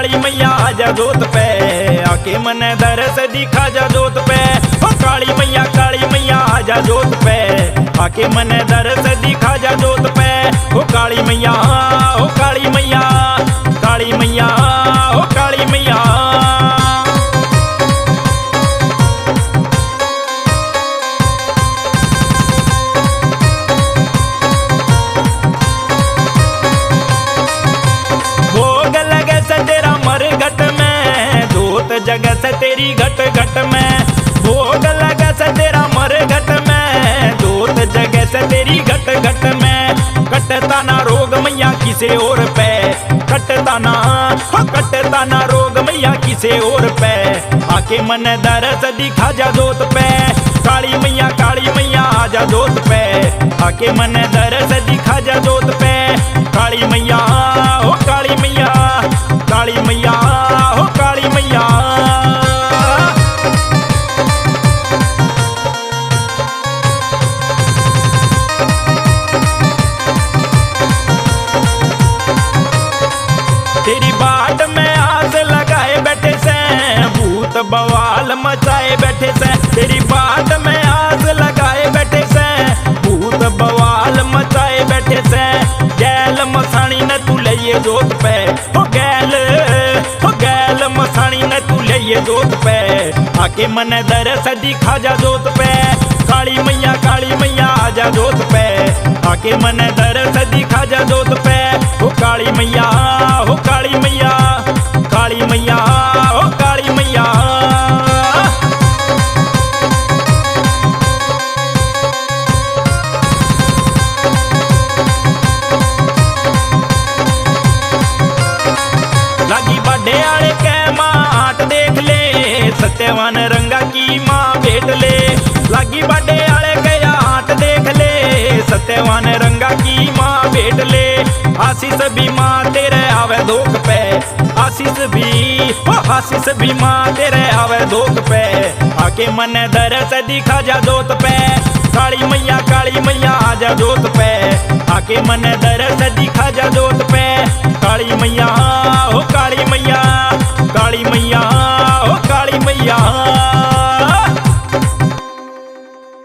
काली मैया आजा जोत पे, आके मने दरस दिखा जा जोत पे। ओ काली मैया आजा जोत पे, आके मने दरस दिखा जा जोत पे। ओ काली मैया, ओ काली मैया, काली मैया, ओ काली मैया। भोग लगे से तेरा मरघट में, जोत जगह से तेरी घट घट में। भोग लगे से तेरा मरघट में, जोत जगह से तेरी घट घट में। कटता ना रोग मैया किसे और पे, कटता ना रोग मैया किसे और पे। आके मन दरस दिखा जा जोत पे, काली मैया आजा जोत पे। आके मन दरस दिखा जा जोत पे, काली मैया, ओ काली मैया, काली मैया, ओ काली मैया। तेरी बाट में आस लगाए बैठे से, भूत बवाल मचाए बैठे से। तेरी बाट में आस लगाए बैठे से, भूत बवाल मचाए बैठे से। गैल मसाणी न तू ले जोत पे, हो गैल मसाणी न तू ले जोत पे। आके मन दरस दिखा जा जोत पे, काली मैया आजा जोत पे। आके मन दरस दिखा जा जोत पे। हो काली मैया, हो काली मैया, काली मैया, हो काली मैया। लागी बाडे आले के माट देख ले, सत्यवान रंगा की माँ भेट ले। लागी बाडे आले के हाट देख ले, सत्यवान रंगा की माँ भेट ले। आशीष भी माँ तेरे आवे धोख पे, आशीष भी माँ तेरे आवे धोख पे। आके मन दरस दिखा जा जोत पे, काली मैया आजा जोत पे। आके मन दरस दिखा जा जोत पे, काली मैया, हो काली मैया,